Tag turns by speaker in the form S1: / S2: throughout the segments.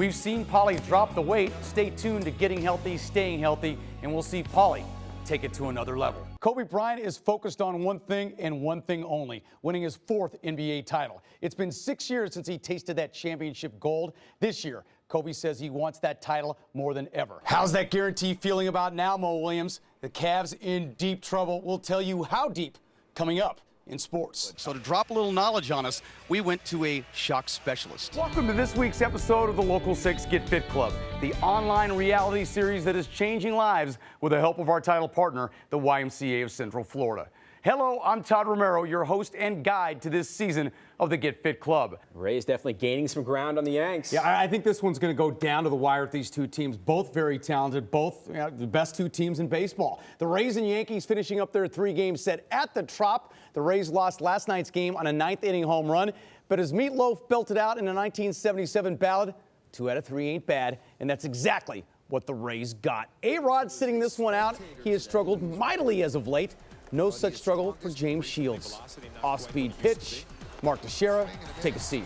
S1: We've seen Polly drop the weight. Stay tuned to Getting Healthy, Staying Healthy, and we'll see Polly take it to another level. Kobe Bryant is focused on one thing and one thing only, winning his 4th NBA title. It's been 6 years since he tasted that championship gold. This year, Kobe says he wants that title more than ever. How's that guarantee feeling about now, Mo Williams? The Cavs in deep trouble. We'll tell you how deep coming up in sports. So to drop a little knowledge on us, we went to a shock specialist. Welcome to this week's episode of the Local 6 Get Fit Club, the online reality series that is changing lives with the help of our title partner, the YMCA of Central Florida. Hello, I'm Todd Romero, your host and guide to this season of the Get Fit Club.
S2: Ray's definitely gaining some ground on the Yanks.
S1: Yeah, I think this one's going to go down to the wire with these two teams, both very talented, both the best two teams in baseball. The Rays and Yankees finishing up their 3-game set at the Trop. The Rays lost last night's game on a 9th-inning home run, but as Meatloaf belted out in a 1977 ballad, 2 out of 3 ain't bad, and that's exactly what the Rays got. A-Rod sitting this one out. He has struggled mightily as of late. No such struggle for James Shields. Off-speed pitch. Mark Teixeira, take a seat.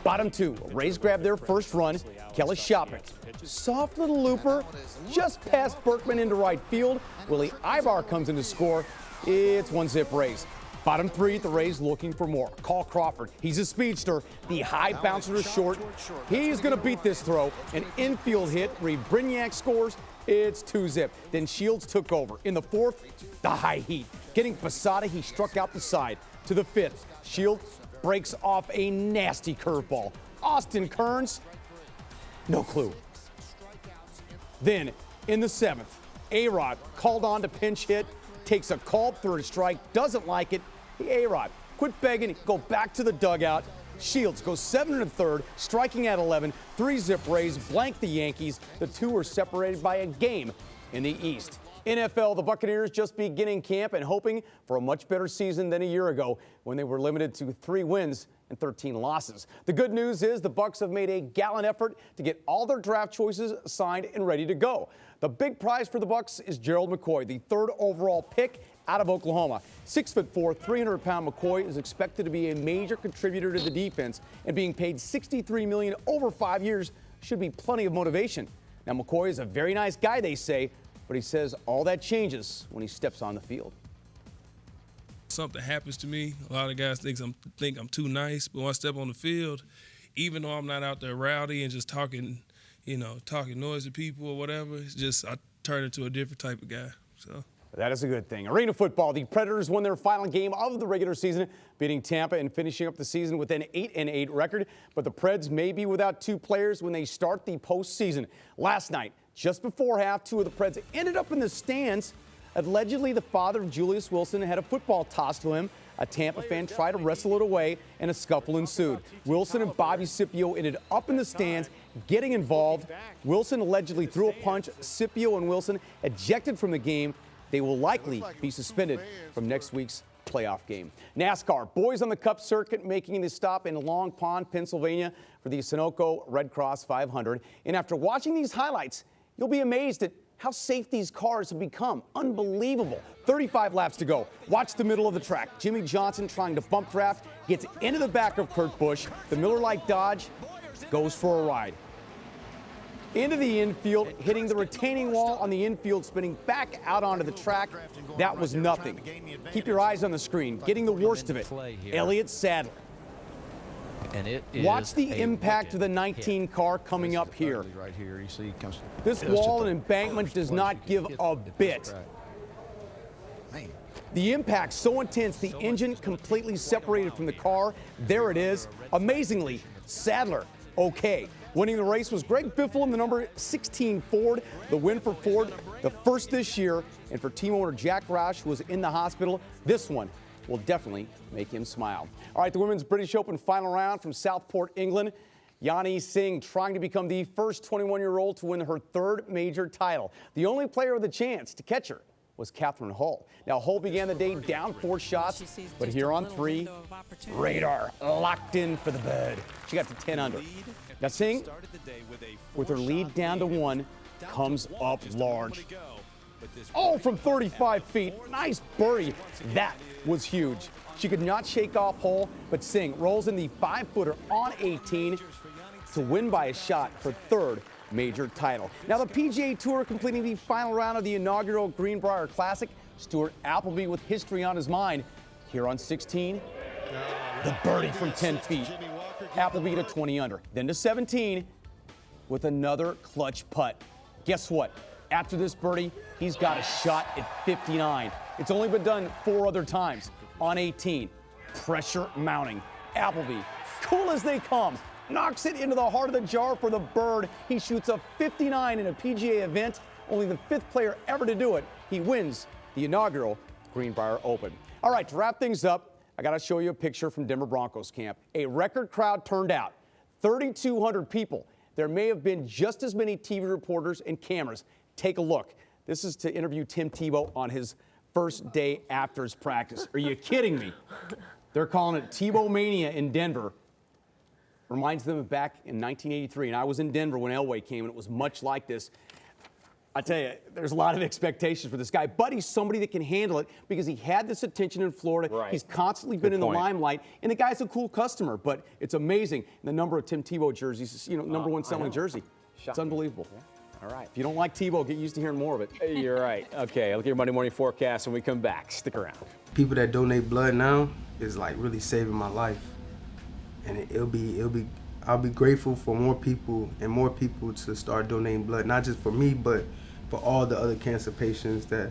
S1: Bottom 2, Rays grab their first run. Kelly Shopik. Soft little looper, just past Berkman into right field. Willie Ibar comes in to score. It's 1-zip Rays. Bottom 3, the Rays looking for more. Call Crawford. He's a speedster. The high bouncer to short. He's going to beat this throw. An infield hit. Reed Brignac scores. It's 2-zip. Then Shields took over. In the 4th, the high heat. Getting Posada, he struck out the side. To the 5th, Shields breaks off a nasty curveball. Austin Kearns, no clue. Then, in the 7th, A-Rod called on to pinch hit, takes a called third strike, doesn't like it. A-Rod, quit begging, go back to the dugout. Shields goes 7 1/3, striking at 11. 3-zip Rays blank the Yankees. The two are separated by a game in the East. NFL, the Buccaneers just beginning camp and hoping for a much better season than a year ago when they were limited to 3 wins and 13 losses. The good news is the Bucs have made a gallant effort to get all their draft choices signed and ready to go. The big prize for the Bucs is Gerald McCoy, the 3rd overall pick out of Oklahoma. 6'4", 300-pound McCoy is expected to be a major contributor to the defense, and being paid $63 million over 5 years should be plenty of motivation. Now, McCoy is a very nice guy, they say, but he says all that changes when he steps on the field.
S3: Something happens to me. A lot of guys think I'm too nice, but when I step on the field, even though I'm not out there rowdy and just talking noise to people or whatever, it's just I turn into a different type of guy. So.
S1: That is a good thing. Arena football, the Predators won their final game of the regular season, beating Tampa and finishing up the season with an 8-8 record. But the Preds may be without 2 players when they start the postseason. Last night, just before half, 2 of the Preds ended up in the stands. Allegedly, the father of Julius Wilson had a football tossed to him. A Tampa fan tried to wrestle it away, and a scuffle ensued. Wilson and Bobby Scipio ended up in the stands, getting involved. Wilson allegedly threw a punch. Scipio and Wilson ejected from the game. They will likely be suspended from next week's playoff game. NASCAR, boys on the Cup circuit making the stop in Long Pond, Pennsylvania for the Sunoco Red Cross 500. And after watching these highlights, you'll be amazed at how safe these cars have become. Unbelievable. 35 laps to go. Watch the middle of the track. Jimmy Johnson trying to bump draft, gets into the back of Kurt Busch. The Miller Lite Dodge goes for a ride. Into the infield, hitting the retaining wall on the infield, spinning back out onto the track. That was nothing. Keep your eyes on the screen. Getting the worst of it, Elliott Sadler. Watch the impact of the 19 car coming up here. This wall and embankment does not give a bit. The impact so intense, the engine completely separated from the car. There it is. Amazingly, Sadler, okay. Winning the race was Greg Biffle in the number 16 Ford. The win for Ford, the first this year. And for team owner Jack Roush, who was in the hospital, this one will definitely make him smile. All right, the Women's British Open final round from Southport, England. Yani Singh trying to become the first 21-year-old to win her 3rd major title. The only player with a chance to catch her was Catherine Hull. Now, Hull began the day down 4 shots, but here on 3, radar locked in for the bird. She got to 10 under. Now, Singh, with her lead down to 1, comes up large. Oh, from 35 feet. Nice birdie. That was huge. She could not shake off Hull, but Singh rolls in the 5-footer on 18 to to win by a shot her third major title. Now the PGA Tour completing the final round of the inaugural Greenbrier Classic. Stuart Appleby with history on his mind. Here on 16, the birdie from 10 feet. Appleby to 20 under. Then to 17 with another clutch putt. Guess what? After this birdie, he's got a shot at 59. It's only been done 4 other times. On 18, pressure mounting. Appleby, cool as they come, knocks it into the heart of the jar for the bird. He shoots a 59 in a PGA event, only the 5th player ever to do it. He wins the inaugural Greenbrier Open. All right, to wrap things up, I got to show you a picture from Denver Broncos camp. A record crowd turned out, 3,200 people. There may have been just as many TV reporters and cameras. Take a look. This is to interview Tim Tebow on his first day after his practice. Are you kidding me? They're calling it Tebow Mania in Denver. Reminds them of back in 1983, and I was in Denver when Elway came, and it was much like this. I tell you, there's a lot of expectations for this guy, but he's somebody that can handle it because he had this attention in Florida.
S2: Right.
S1: He's constantly been in the limelight, and the guy's a cool customer, but it's amazing the number of Tim Tebow jerseys, number one selling jersey.
S2: Shocking.
S1: It's unbelievable.
S2: Yeah. All right.
S1: If you don't like Tebow, get used to hearing more of it.
S2: You're right. Okay, look at your Monday morning forecast when we come back. Stick around.
S4: People that donate blood now is like really saving my life, and I'll be grateful for more people to start donating blood, not just for me, but for all the other cancer patients that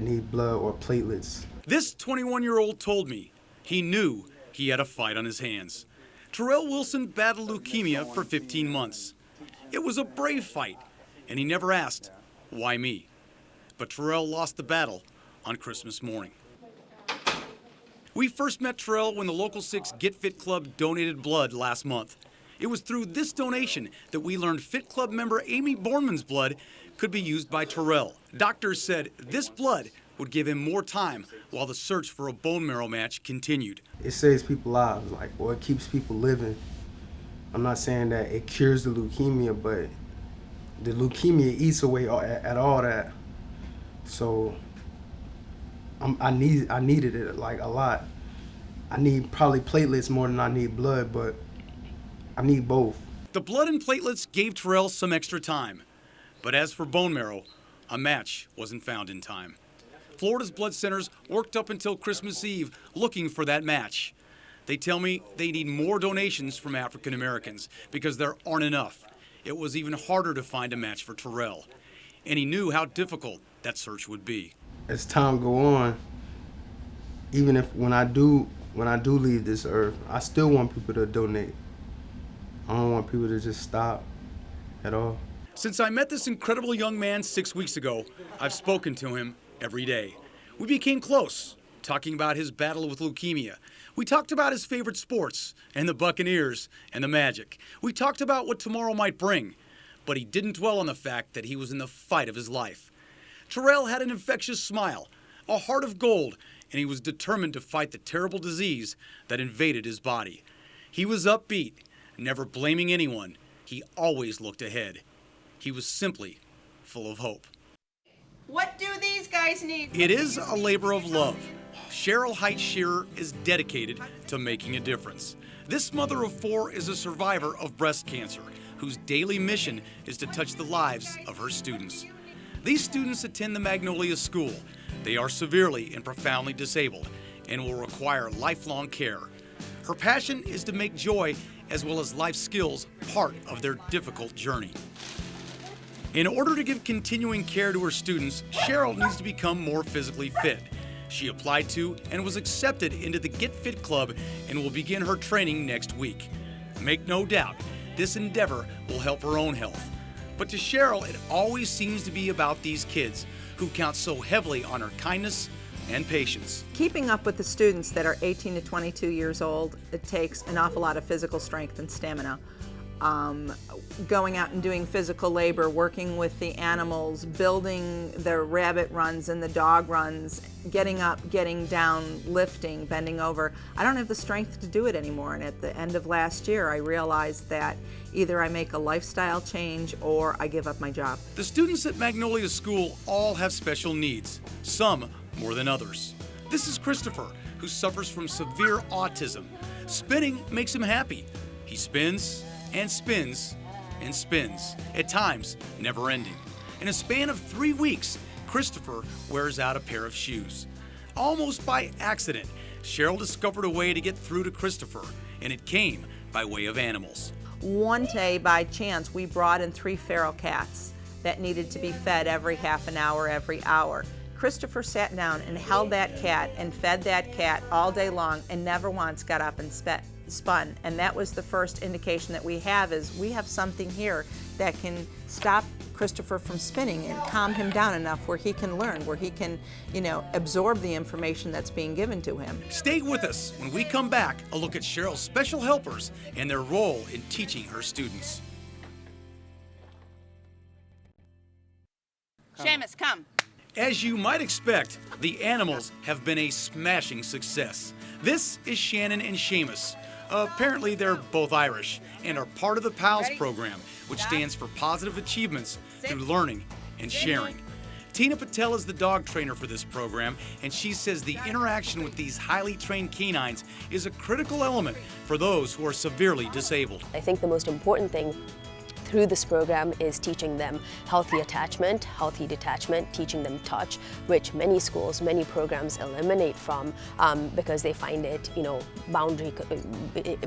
S4: need blood or platelets.
S5: This 21-year-old told me he knew he had a fight on his hands. Terrell Wilson battled leukemia for 15 months. It was a brave fight, and he never asked, why me? But Terrell lost the battle on Christmas morning. We first met Terrell when the Local 6 Get Fit Club donated blood last month. It was through this donation that we learned Fit Club member Amy Borman's blood could be used by Terrell. Doctors said this blood would give him more time while the search for a bone marrow match continued.
S4: It saves people's lives, or it keeps people living. I'm not saying that it cures the leukemia, but the leukemia eats away at all that. So I needed it like a lot. I need probably platelets more than I need blood, but I need both.
S5: The blood and platelets gave Terrell some extra time. But as for bone marrow, a match wasn't found in time. Florida's blood centers worked up until Christmas Eve looking for that match. They tell me they need more donations from African Americans because there aren't enough. It was even harder to find a match for Terrell, and he knew how difficult that search would be.
S4: As time go on, even if when I do leave this earth, I still want people to donate. I don't want people to just stop at all.
S5: Since I met this incredible young man 6 weeks ago, I've spoken to him every day. We became close, talking about his battle with leukemia. We talked about his favorite sports and the Buccaneers and the Magic. We talked about what tomorrow might bring, but he didn't dwell on the fact that he was in the fight of his life. Terrell had an infectious smile, a heart of gold, and he was determined to fight the terrible disease that invaded his body. He was upbeat, never blaming anyone. He always looked ahead. He was simply full of hope.
S6: What do these guys need?
S5: It is a labor of love. Cheryl Height Shearer is dedicated to making a difference. This mother of 4 is a survivor of breast cancer, whose daily mission is to touch the lives of her students. These students attend the Magnolia School. They are severely and profoundly disabled and will require lifelong care. Her passion is to make joy as well as life skills part of their difficult journey. In order to give continuing care to her students, Cheryl needs to become more physically fit. She applied to and was accepted into the Get Fit Club and will begin her training next week. Make no doubt, this endeavor will help her own health. But to Cheryl, it always seems to be about these kids who count so heavily on her kindness and patience.
S6: Keeping up with the students that are 18 to 22 years old, it takes an awful lot of physical strength and stamina. Going out and doing physical labor, working with the animals, building the rabbit runs and the dog runs, getting up, getting down, lifting, bending over. I don't have the strength to do it anymore, and at the end of last year I realized that either I make a lifestyle change or I give up my job.
S5: The students at Magnolia School all have special needs, some more than others. This is Christopher, who suffers from severe autism. Spinning makes him happy. He spins, and spins and spins, at times never ending. In a span of 3 weeks, Christopher wears out a pair of shoes. Almost by accident, Cheryl discovered a way to get through to Christopher, and it came by way of animals.
S6: One day, by chance, we brought in 3 feral cats that needed to be fed every half an hour, every hour. Christopher sat down and held that cat and fed that cat all day long and never once got up and spun. And that was the first indication that we have something here that can stop Christopher from spinning and calm him down enough where he can learn, where he can, absorb the information that's being given to him.
S5: Stay with us. When we come back, a look at Cheryl's special helpers and their role in teaching her students.
S6: Seamus, come.
S5: As you might expect, the animals have been a smashing success. This is Shannon and Seamus. Apparently they're both Irish and are part of the PALS program, which stands for Positive Achievements Through Learning and Sharing. Tina Patel is the dog trainer for this program, and she says the interaction with these highly trained canines is a critical element for those who are severely disabled.
S7: I think the most important thing through this program is teaching them healthy attachment, healthy detachment, teaching them touch, which many schools, many programs eliminate from because they find it,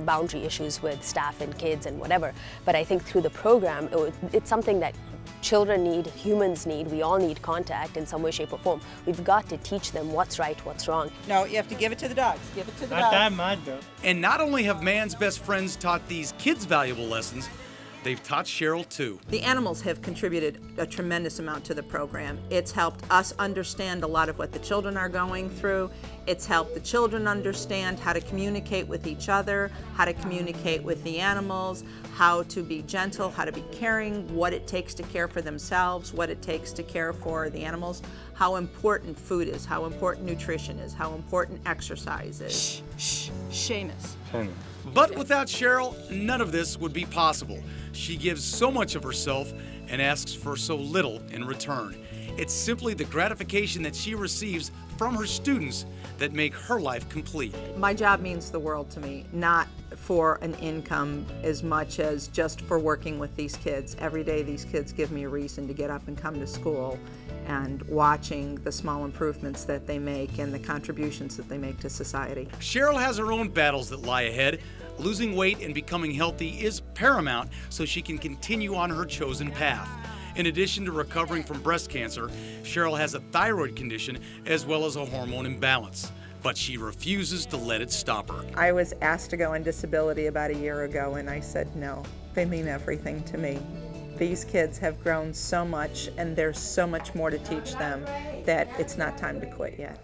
S7: boundary issues with staff and kids and whatever. But I think through the program, it's something that children need, humans need, we all need contact in some way, shape, or form. We've got to teach them what's right, what's wrong.
S6: No, you have to give it to the dogs. Give it to the dogs.
S5: And not only have man's best friends taught these kids valuable lessons, they've taught Cheryl too.
S6: The animals have contributed a tremendous amount to the program. It's helped us understand a lot of what the children are going through. It's helped the children understand how to communicate with each other, how to communicate with the animals, how to be gentle, how to be caring, what it takes to care for themselves, what it takes to care for the animals, how important food is, how important nutrition is, how important exercise is. Seamus.
S5: But without Cheryl, none of this would be possible. She gives so much of herself and asks for so little in return. It's simply the gratification that she receives from her students that make her life complete.
S6: My job means the world to me, not for an income as much as just for working with these kids. Every day these kids give me a reason to get up and come to school, and watching the small improvements that they make and the contributions that they make to society.
S5: Cheryl has her own battles that lie ahead. Losing weight and becoming healthy is paramount so she can continue on her chosen path. In addition to recovering from breast cancer, Cheryl has a thyroid condition as well as a hormone imbalance, but she refuses to let it stop her.
S6: I was asked to go on disability about a year ago, and I said no. They mean everything to me. These kids have grown so much, and there's so much more to teach them that it's not time to quit yet.